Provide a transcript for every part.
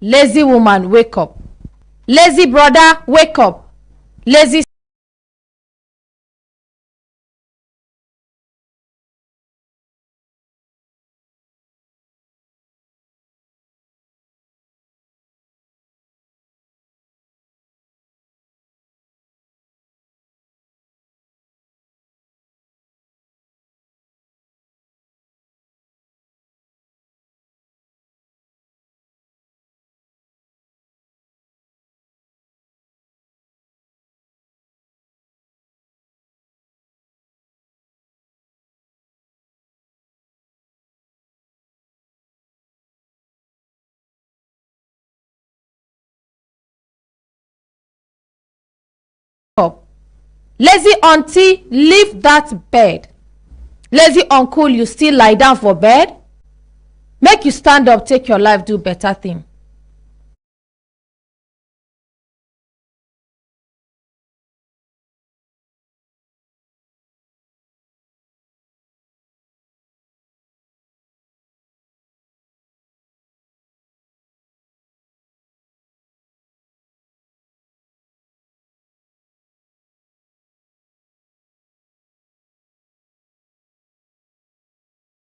Lazy woman, wake up. Lazy brother, wake up. Lazy up. Lazy auntie, leave that bed. Lazy uncle, you still lie down for bed? Make you stand up, take your life, do better thing.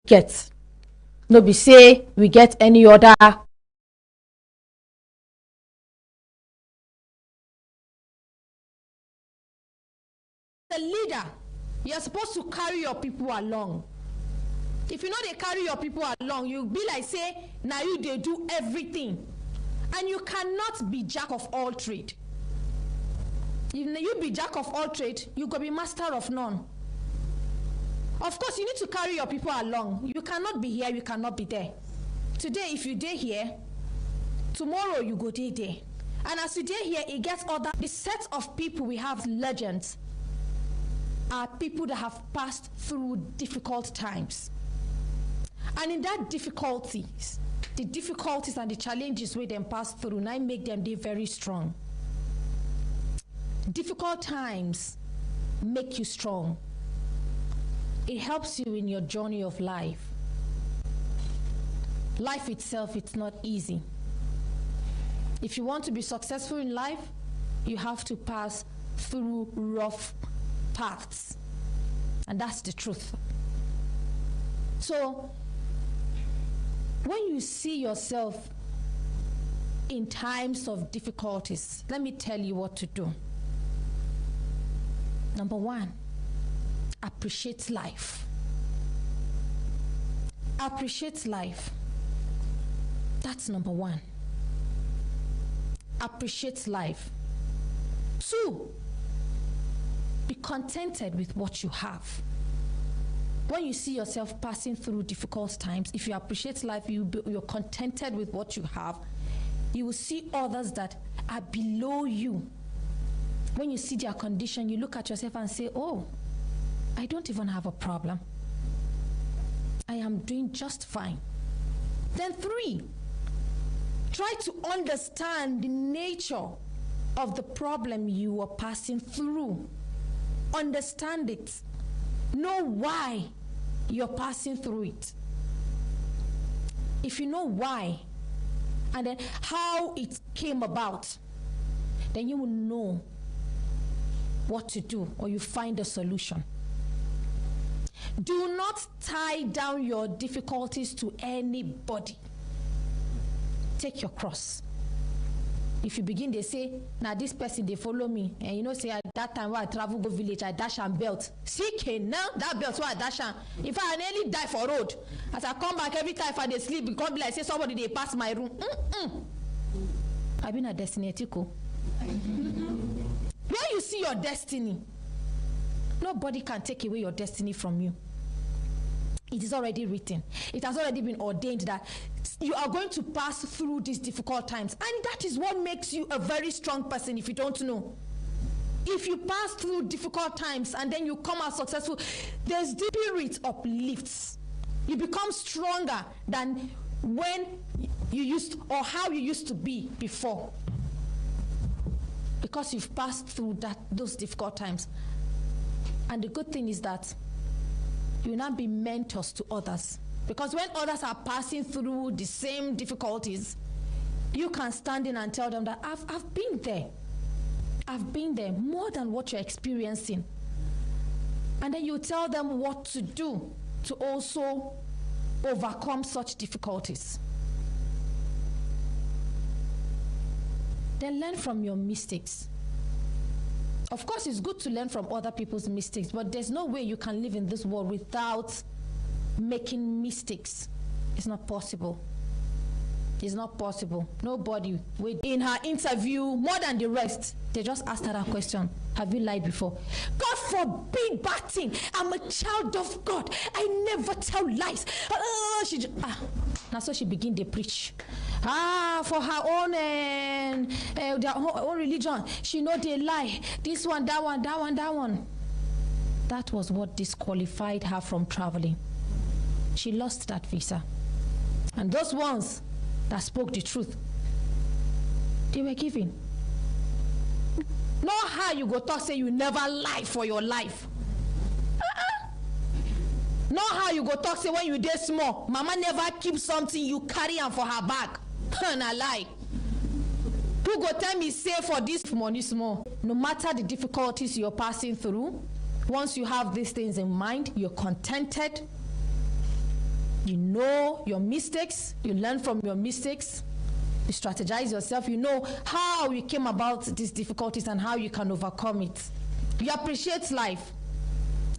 Get. No be say we get any other. The leader, you're supposed to carry your people along. If you know they carry your people along, you be like say now you they do everything, and you cannot be jack of all trade. If you be jack of all trade, you go be master of none. Of course, you need to carry your people along. You cannot be here, you cannot be there. Today, if you day here, tomorrow you go day there. And as you day here, it gets other. The set of people we have legends are people that have passed through difficult times. And in that difficulties, the difficulties and the challenges we them pass through, now make them they very strong. Difficult times make you strong. It helps you in your journey of life. Life itself, it's not easy. If you want to be successful in life, you have to pass through rough paths. And that's the truth. So, when you see yourself in times of difficulties, let me tell you what to do. Number one, appreciate life. Appreciate life. That's number one. Appreciate life. Two, be contented with what you have. When you see yourself passing through difficult times, if you appreciate life, you're contented with what you have, you will see others that are below you. When you see their condition, you look at yourself and say, oh, I don't even have a problem. I am doing just fine. Then three, try to understand the nature of the problem you are passing through. Understand it. Know why you're passing through it. If you know why, and then how it came about, then you will know what to do, or you find a solution. Do not tie down your difficulties to anybody. Take your cross. If you begin, they say, now this person, they follow me. And you know, say, at that time when I travel go village, I dash and belt. See, now that belt, why I dash and. If I nearly die for road, as I come back every time if I dey sleep, it come be like, say, somebody, they pass my room. I've been a destiny, Tiko. When you see your destiny, nobody can take away your destiny from you. It is already written. It has already been ordained that you are going to pass through these difficult times. And that is what makes you a very strong person if you don't know. If you pass through difficult times and then you come out successful, the spirit uplifts. You become stronger than when you used or how you used to be before. Because you've passed through those difficult times. And the good thing is that you will not be mentors to others. Because when others are passing through the same difficulties, You can stand in and tell them that I've been there. I've been there more than what you're experiencing. And then you tell them what to do to also overcome such difficulties. Then learn from your mistakes. Of course, it's good to learn from other people's mistakes, but there's no way you can live in this world without making mistakes. It's not possible. It's not possible. Nobody. In her interview, more than the rest, they just asked her that question. Have you lied before? God forbid bad thing. I'm a child of God. I never tell lies. Now so she begin to preach. For her own their own religion. She know they lie. This one, that one, that one, that one. That was what disqualified her from traveling. She lost that visa. And those ones that spoke the truth, they were given. Know how you go talk say you never lie for your life. Know how you go talk say when you dey small, mama never keep something you carry am for her bag. Na lie. Who go tell me say for this money small? No matter the difficulties you're passing through, once you have these things in mind, you're contented. You know your mistakes, you learn from your mistakes, you strategize yourself, you know how you came about these difficulties and how you can overcome it. You appreciate life.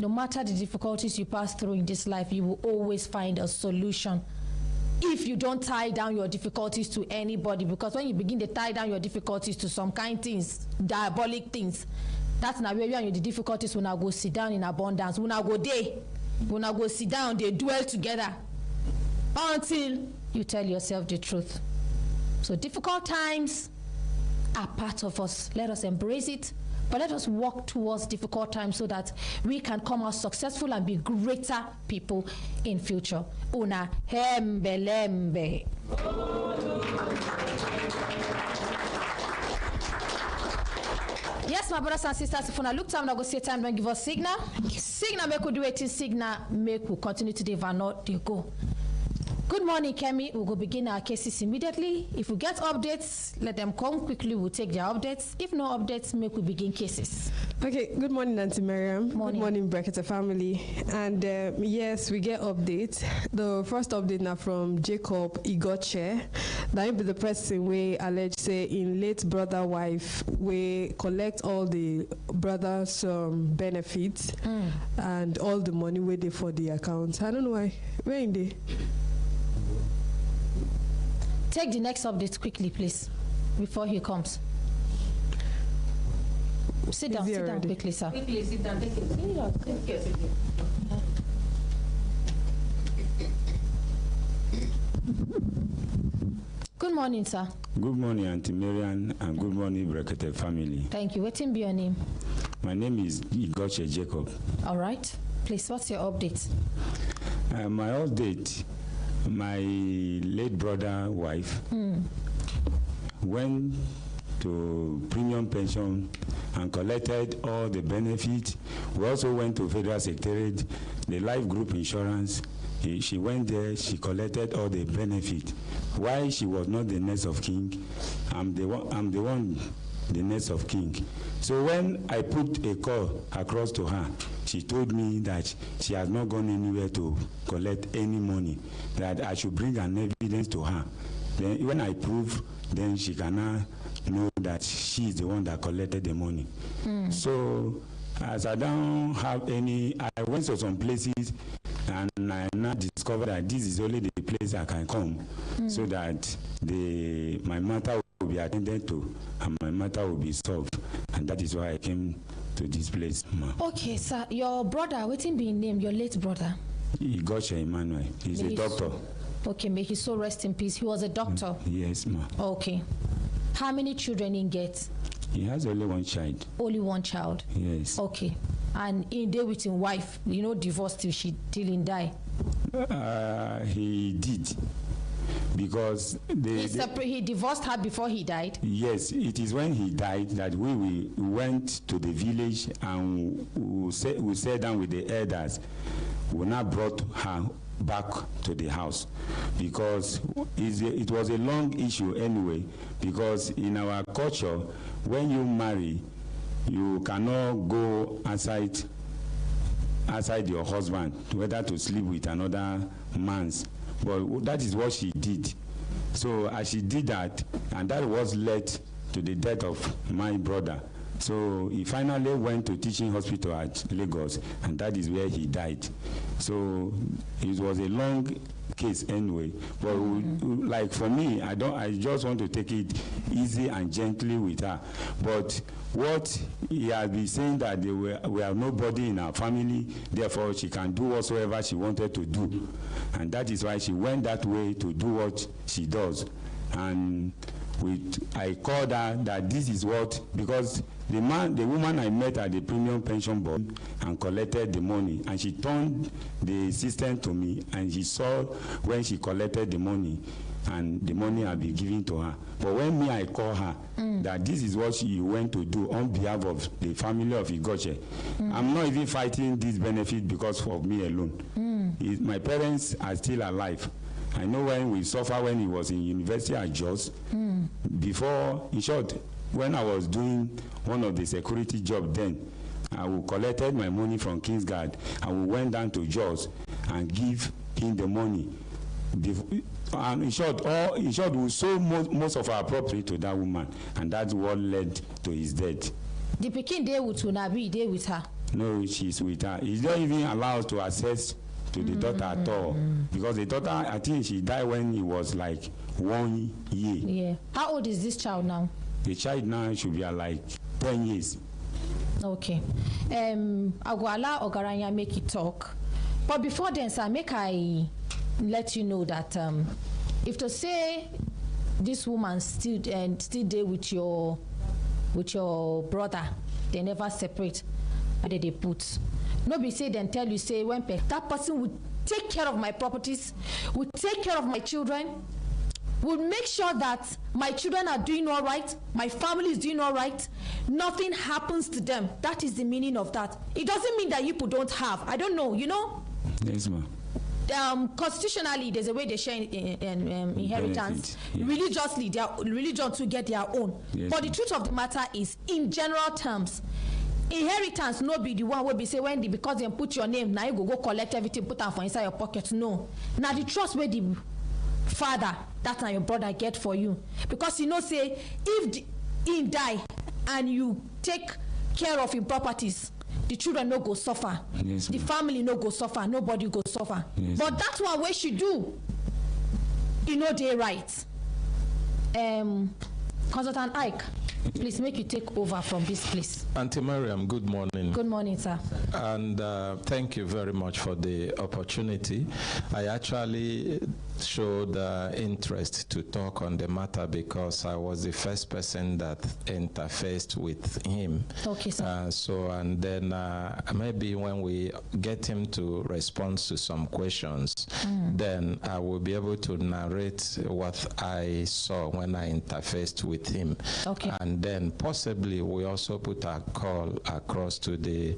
No matter the difficulties you pass through in this life, you will always find a solution. If you don't tie down your difficulties to anybody, because when you begin to tie down your difficulties to some kind things, diabolic things, that's now where you and the difficulties will now go sit down in abundance. Will now go there, will now go sit down, they dwell together. Until you tell yourself the truth. So difficult times are part of us. Let us embrace it, but let us walk towards difficult times so that we can come out successful and be greater people in future. Una hembelembe. Yes, my brothers and sisters, if you look time, I go say time, don't give us signal. Signal make we do it, signal make we continue to develop, they go. Good morning, Kemi. We'll go begin our cases immediately. If we get updates, let them come quickly. We'll take their updates. If no updates, make we begin cases. Okay. Good morning, Auntie Miriam. Morning. Good morning, Brekete family. And yes, we get updates. The first update now from Jacob Igoche. That be the person we allege say in late brother wife we collect all the brothers benefits and all the money waiting for the account. I don't know why. Where in the? Take the next update quickly, please, before he comes. Sit down quickly, sir. Quickly, sit down. Take it. Take it. Good morning, sir. Good morning, Auntie Marian, and good morning, Brekete family. Thank you. What be your name? My name is Igoche Jacob. All right. Please, what's your update? My update, my late brother wife went to premium pension and collected all the benefits. We also went to Federal Secretariat, the life group insurance. She went there, she collected all the benefits. Why she was not the next of kin? I'm the one, the next of king. So when I put a call across to her, she told me that she has not gone anywhere to collect any money, that I should bring an evidence to her. Then when I prove, then she can now know that she is the one that collected the money. So as I don't have any, I went to some places and I now discovered that this is only the place I can come so that my matter will be attended to and my matter will be solved. And that is why I came to this place. Okay, sir. Your brother, what's him being named? Your late brother? Igoche Emmanuel. He's a doctor. Okay, may his soul rest in peace. He was a doctor? Yes, ma. Okay. How many children he gets? He has only one child. Only one child? Yes. Okay. And in there with his wife, divorced till he die? He did. Because he divorced her before he died? Yes, it is when he died that we went to the village and we sat down with the elders. We now brought her back to the house, because it was a long issue anyway, because in our culture, when you marry, you cannot go outside your husband, whether to sleep with another man's. But that is what she did. So as she did that, and that was led to the death of my brother. So he finally went to teaching hospital at Lagos, and that is where he died. So it was a long case anyway. But like for me, I just want to take it easy and gently with her. But what he has been saying, that we have nobody in our family, therefore she can do whatsoever she wanted to do, and that is why she went that way to do what she does. And I called her that this is what, because the woman I met at the Premium Pension Board and collected the money, and she turned the system to me, and she saw when she collected the money, and the money had been given to her. But when I call her, that this is what she went to do on behalf of the family of Igoche, I'm not even fighting this benefit because of me alone. My parents are still alive. I know when we suffered when he was in university at Jos. Before, in short, when I was doing one of the security jobs then, I collected my money from Kingsguard, and we went down to Jos and give him the money. And in short, we sold most of our property to that woman, and that's what led to his death. The pikin dey with Unabi, dey with her? No, she's with her. He's not even allowed to access to the daughter at all, because the daughter, I think she died when he was like 1 year. Yeah. How old is this child now? The child now should be like 10 years. Okay. I go allow Ogaranya make it talk. But before then, sir, make I let you know that if to say this woman still there with your brother, they never separate, they put. No be say then tell you say when that person would take care of my properties, would take care of my children, would make sure that my children are doing all right, my family is doing all right, nothing happens to them. That is the meaning of that. It doesn't mean that you people don't have. I don't know, you know? Yes, ma'am. Constitutionally, there's a way they share inheritance. Yeah. Religiously, their religion to get their own. Yes, but the truth of the matter is, in general terms, inheritance no be the one where be say when because they put your name, now you go collect everything, put them for inside your pocket. No. Now the trust where the father, that and your brother get for you. Because you know, say, if he die and you take care of his properties, the children no go suffer. Yes, the family no go suffer. Nobody go suffer. Yes, but that's one way she do. You know they right. Consultant Ike, please make you take over from this place. Auntie Mariam, good morning. Good morning, sir. And thank you very much for the opportunity. I actually showed interest to talk on the matter because I was the first person that interfaced with him. Okay, sir. And then maybe when we get him to respond to some questions, then I will be able to narrate what I saw when I interfaced with him. Okay. And then possibly we also put a call across to the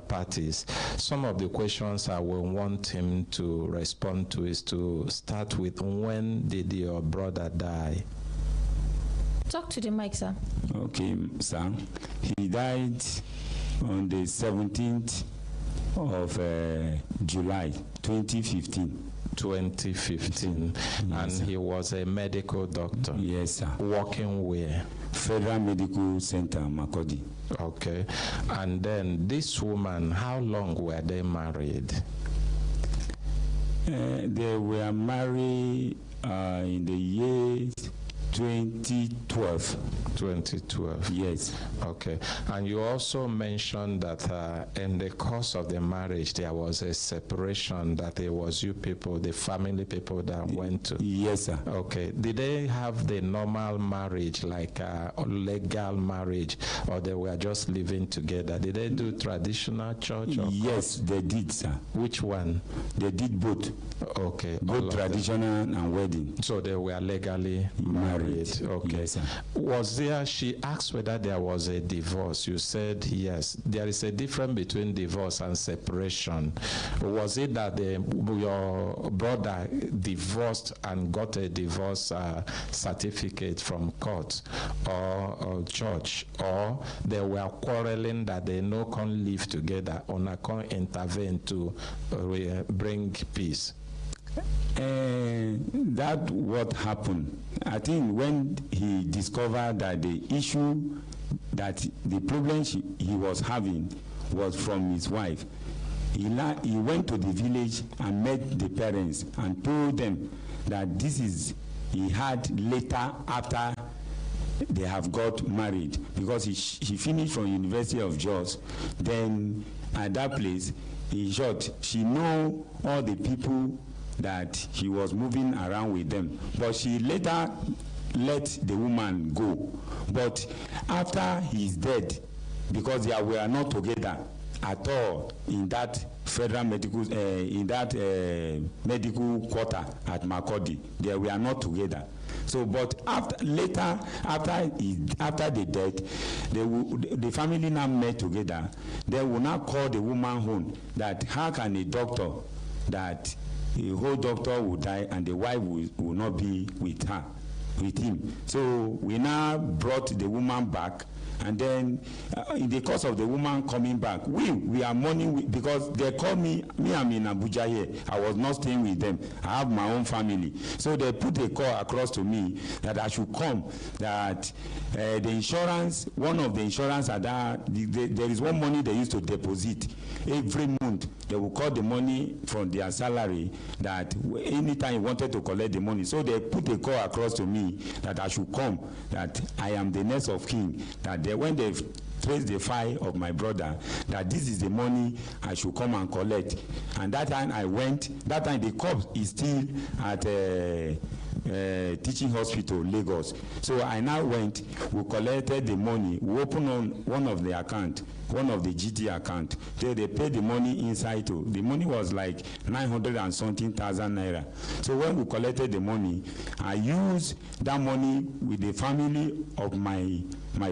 parties. Some of the questions I will want him to respond to is to start with, when did your brother die? Talk to the mic, sir. Okay, sir. He died on the 17th of July 2015. 2015. Yes, and sir. He was a medical doctor. Yes, sir. Working where? Federal Medical Center, Makodi. Okay. And then this woman, how long were they married? They were married in the year 2012. 2012. Yes. Okay. And you also mentioned that in the course of the marriage, there was a separation, that it was you people, the family people that went to. Yes, sir. Okay. Did they have the normal marriage, like a legal marriage, or they were just living together? Did they do traditional church? Or yes, court? they did, sir. Which one? They did both. Okay. Both traditional and wedding. So they were legally married. married. Okay. Yes, sir. Was there, she asked whether there was a divorce. You said yes. There is a difference between divorce and separation. Was it that your brother divorced and got a divorce certificate from court or church, or they were quarreling that they no can live together or not can intervene to bring peace? That what happened. I think when he discovered that the issue, that the problem he was having was from his wife, he went to the village and met the parents and told them that this is he had later after they have got married, because he finished from University of Jos. Then at that place, in short, she know all the people that he was moving around with them, but she later let the woman go. But after he's dead, because they were not together at all in that federal medical medical quarter at Makurdi, they were not together. So, but after the death, the family now met together. They will now call the woman home that how can a doctor, that a whole doctor will die and the wife will not be with him. So we now brought the woman back, and then in the course of the woman coming back, we are mourning because they call me I'm in Abuja here. I was not staying with them. I have my own family. So they put a call across to me that I should come, that the insurance, one of the insurance are there is one money they used to deposit every month. They will call the money from their salary, that anytime you wanted to collect the money. So they put a call across to me that I should come, that I am the next of kin, that when they trace the file of my brother, that this is the money I should come and collect. And that time I went, that time the corpse is still at teaching hospital, Lagos. So I now went, we collected the money, we opened on one of the account, one of the GT account. They paid the money inside too. The money was like 900 and something thousand naira. So when we collected the money, I used that money with the family of my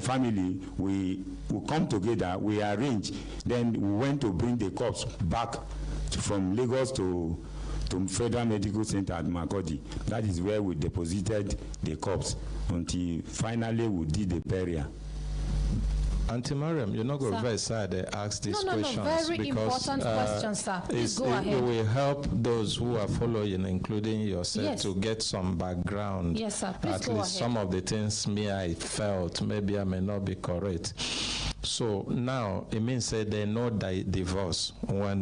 family. We come together, we arrange. Then we went to bring the corpse back from Lagos to Federal Medical Center at Makurdi. That is where we deposited the corpse until finally we did the burial. Auntie Mariam, you're not going to be very sad they ask these questions. No, very because, important questions, sir. Please go ahead. It will help those who are following, including yourself, yes, to get some background. Yes, sir. Please At go least ahead. some of the things I felt, maybe I may not be correct. So now it means say they know they divorce when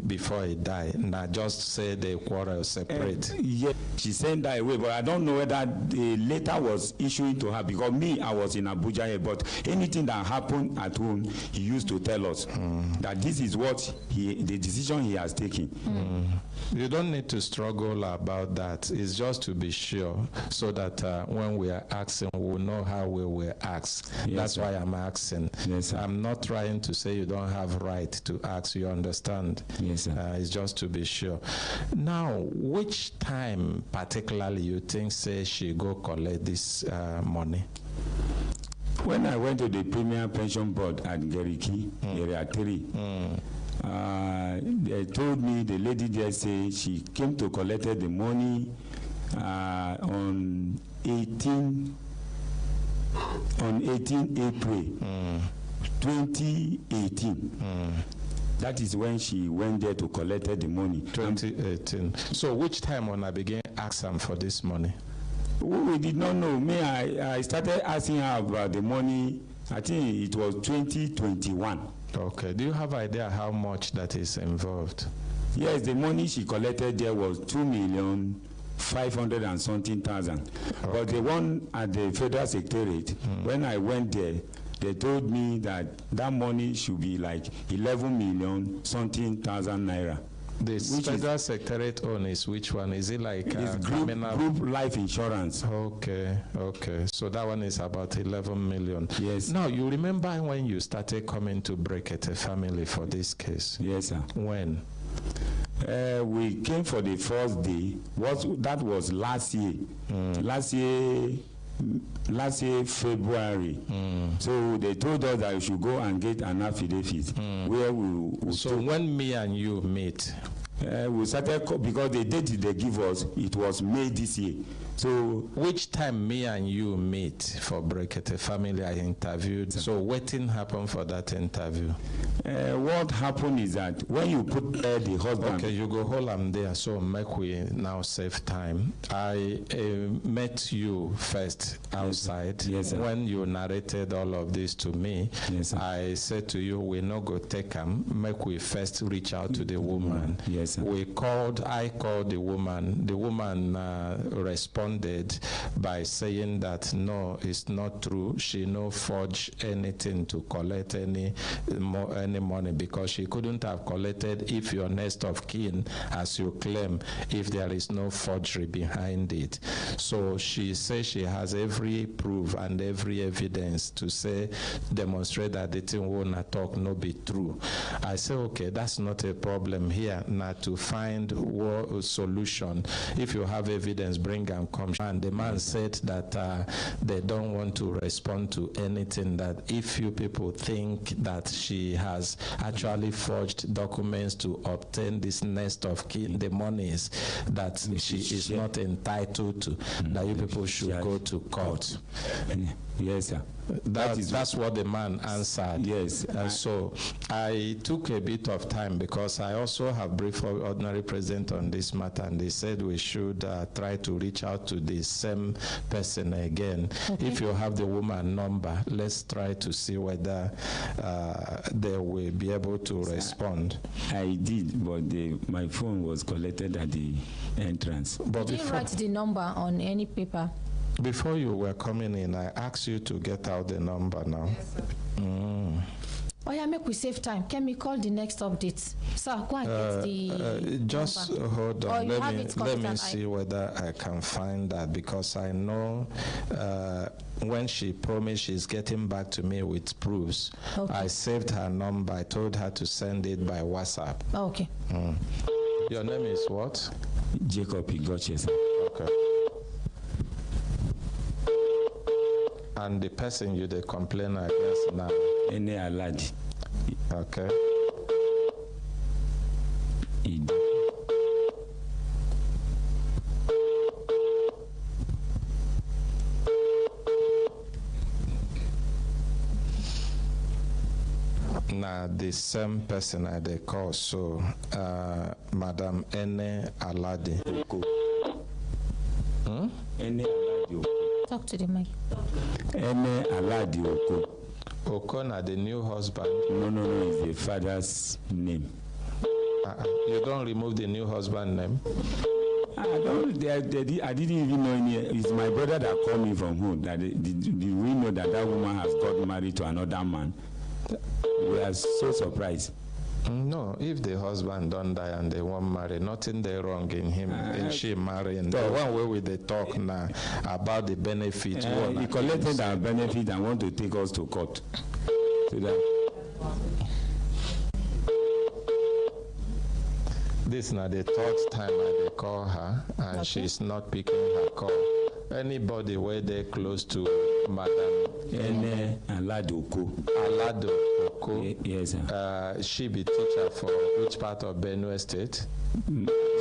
before he died. Not just say they quarrel separate. Yeah, she sent that away, but I don't know whether the letter was issued to her, because I was in Abuja here, but anything that happened at home, he used to tell us that this is what the decision he has taken. You don't need to struggle about that. It's just to be sure, so that when we are asking, we'll know how we will ask. Yes, that's sir. why I'm asking. Yes, sir. I'm not trying to say you don't have right to ask. You understand? Yes, sir. It's just to be sure. Now, which time particularly you think say she go collect this money? When I went to the Premier Pension Board at Geriki, Area 3, they told me, the lady there say she came to collect the money on 18 April 2018. That is when she went there to collect the money. 2018. So which time when I began asking for this money? We did not know. I started asking her about the money, I think it was 2021. Okay. Do you have idea how much that is involved? Yes, the money she collected there was 2,500,000 and something thousand. Okay. But the one at the Federal Secretariat, when I went there, they told me that money should be like 11 million something thousand naira. The Federal Secretariat own is which one? Is it like group life insurance? Okay. So that one is about 11 million. Yes. Now, you remember when you started coming to Brekete family for this case? Yes, sir. When? We came for the first day. That was last year. Last year, last year February. So they told us that we should go and get an affidavit where we So when me and you meet, we started because the date they give us, it was May this year. So which time me and you meet for Brekete family I interviewed? So what thing happened for that interview? What happened is that when you put the husband. Okay, you go hold am there. So make we now save time. I met you first outside. Yes, sir. When you narrated all of this to me, Yes, sir. I said to you, we no go take am. Make we first reach out to the woman. Yes, sir. I called the woman. The woman responded by saying that no, it's not true. She no forge anything to collect any money, because she couldn't have collected if your next of kin, as you claim, if there is no forgery behind it. So she says she has every proof and every evidence to demonstrate that the thing won't talk no be true. I say, okay, that's not a problem here. Now to find a solution, if you have evidence, bring them come. And the man said that they don't want to respond to anything, that if you people think that she has actually forged documents to obtain this nest of kin, the monies that she is not entitled to, that you people should go to court. Yes, sir. That's what the man answered. Yes. So I took a bit of time because I also have briefed ordinary president on this matter, and they said we should try to reach out to the same person again. Okay. If you have the woman number, let's try to see whether they will be able to respond. I did, but my phone was collected at the entrance. But did you write the number on any paper? Before you were coming in, I asked you to get out the number now. Yes, sir. Oh yeah, make we save time. Can we call the next update? Sir, go and get the just number. Hold on. Let me see whether I can find that, because I know when she promised she's getting back to me with proofs, okay. I saved her number. I told her to send it by WhatsApp. Oh, okay. Your name is what? Jacob Igoche. Okay. And the person you the complain against now? Ene Aladi. Okay. Now the same person I they call, so Madam Ene Aladi. Ene Aladi. Talk to the mic. Ene Aladi Oko. Oko na the new husband? No, it's the father's name. You don't remove the new husband name? I didn't even know it's my brother that called me from home. That did we know that woman has got married to another man? We are so surprised. No, if the husband don't die and they won't marry, nothing they wrong in him and she marrying. The one way with the talk now about the benefit. He collected our benefit and want to take us to court. So that this is now the third time I call her and okay. She's not picking her call. Anybody where they close to Madam Ene Aladoko. Aladoko. Yes, sir. She be teacher for which part of Benue State?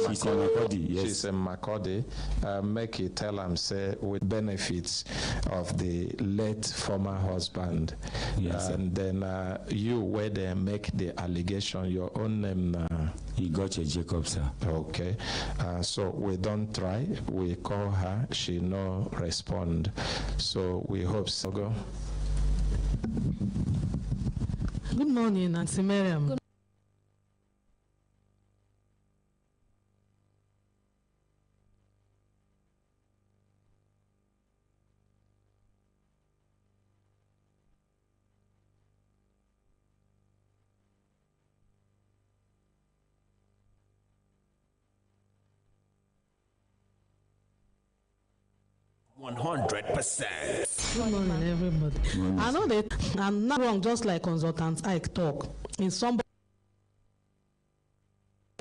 She's in Makodi, yes. She's in Makodi. Make it tell him, say, with benefits of the late former husband. Yes, and then you, where they make the allegation, your own name. Igoche Jacob, sir. Okay. So we don't try. We call her. She no respond. So we hope so. Go. Good morning, Nancy Miriam. Good Good morning, everybody. I know that I'm not wrong, just like consultant Ike talk. In somebody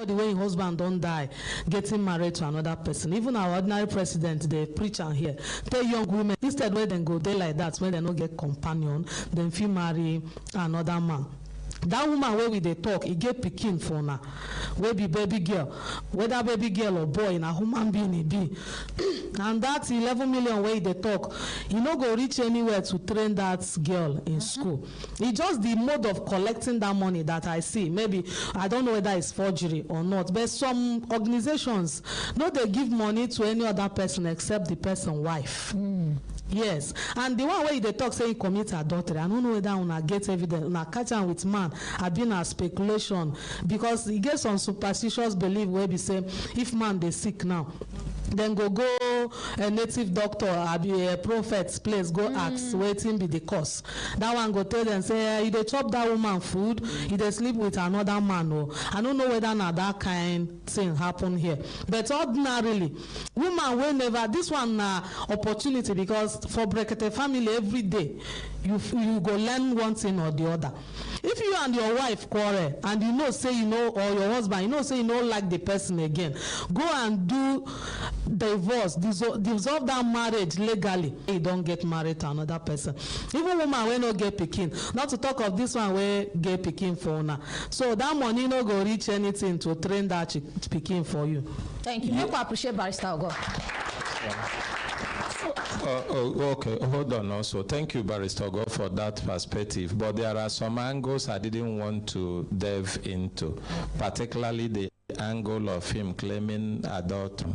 the way your husband don't die, getting married to another person. Even our ordinary president, they preach and hear. Tell young women, instead where they go, they like that, when they don't get companion, then feel marry another man. That woman where we they talk, he get pikin for now. Where be baby girl, whether baby girl or boy, in a human being he be. And that's 11 million way they talk. You no go reach anywhere to train that girl in school. It's just the mode of collecting that money that I see. Maybe I don't know whether it's forgery or not, but some organizations no they give money to any other person except the person's wife. Yes, and the one where they talk say he commit adultery, I don't know whether una get evidence, una catch am with man, I been a speculation, because he get some superstitious belief where be say if man they sick now, then go a native doctor, I be a prophet's place, go ask waiting be the cause. That one go tell them say they chop that woman food, he they sleep with another man. Oh, I don't know whether na that kind thing happen here, but ordinarily, woman will never. This one na opportunity, because for Brekete family every day you go learn one thing or the other. If you and your wife quarrel and you know say you know, or your husband you know say you no like the person again, go and do divorce, dissolve that marriage legally. You don't get married to another person. Even woman wey no get pikin, not to talk of this one wey get pikin for una. So that money no go reach anything to train that pikin for you. Thank you. I appreciate Barrister Ogo. Okay, hold on also. Thank you, Barrister Ogo, for that perspective. But there are some angles I didn't want to delve into, particularly the angle of him claiming adultery.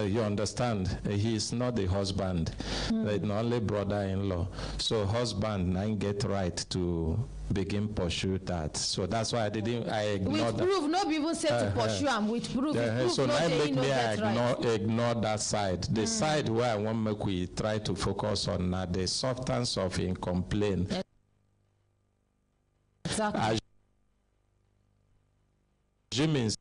You understand, he is not the husband, the only brother-in-law. So husband I get right to begin pursue that. So that's why I ignored with that. Proof, no people say to pursue him with proof. So no now make me right. ignore that side. The side where I want make we try to focus on now the substance of in complaint. Exactly. Assuming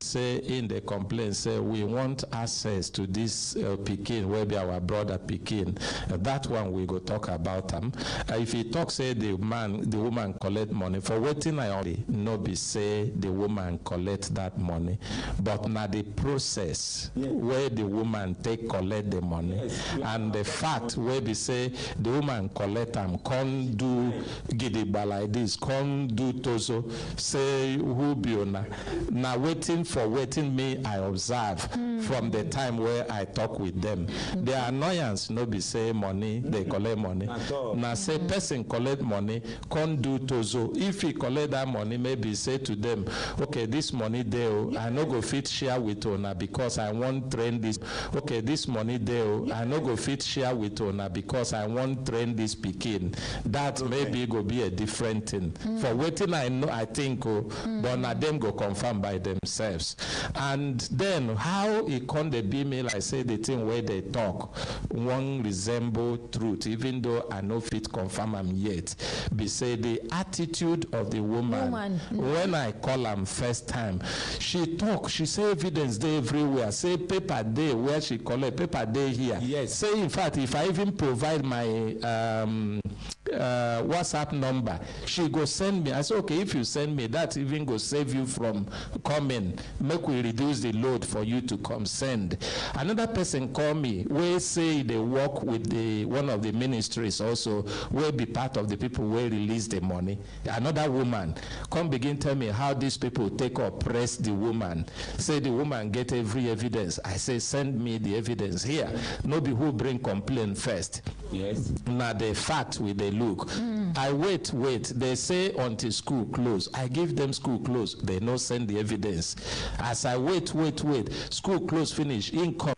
say in the complaint say we want access to this pikin where be our brother pikin, that one we go talk about them. If he talk say the woman collect money for waiting, I only no be say the woman collect that money, but now the process where the woman take collect the money, and the fact where be say the woman collect them, can't do gidigba like this, can't do tozo, say who be ona, now waiting for waiting me I observe from the time where I talk with them. The annoyance no be say money, they collect money. Now say person collect money, can't do tozo. If he collect that money, maybe say to them, okay, this money there, I no go fit share with ona because I want train this. Okay, this money there, I no go fit share with ona because I want train this pikin. That maybe go be a different thing. For waiting I know, I think, but now them go confirm by themselves. And then how it can they be me like say the thing where they talk one resemble truth, even though I no fit confirm them yet. Be say the attitude of the woman. When I call them first time, she talk, she say evidence day everywhere, say paper day where she collect paper day here. Yes. Say in fact if I even provide my WhatsApp number, she go send me. I say okay, if you send me that, even go save you from coming. Make we reduce the load for you to come send. Another person call me where say they work with the one of the ministries also, where be part of the people where release the money. Another woman come begin tell me how these people take oppress the woman. Say the woman get every evidence. I say send me the evidence here. Nobody who bring complaint first. Yes. Now the fact with the look. I wait. They say until school close. I give them school close. They no send the evidence. As I wait. School close finish. Income.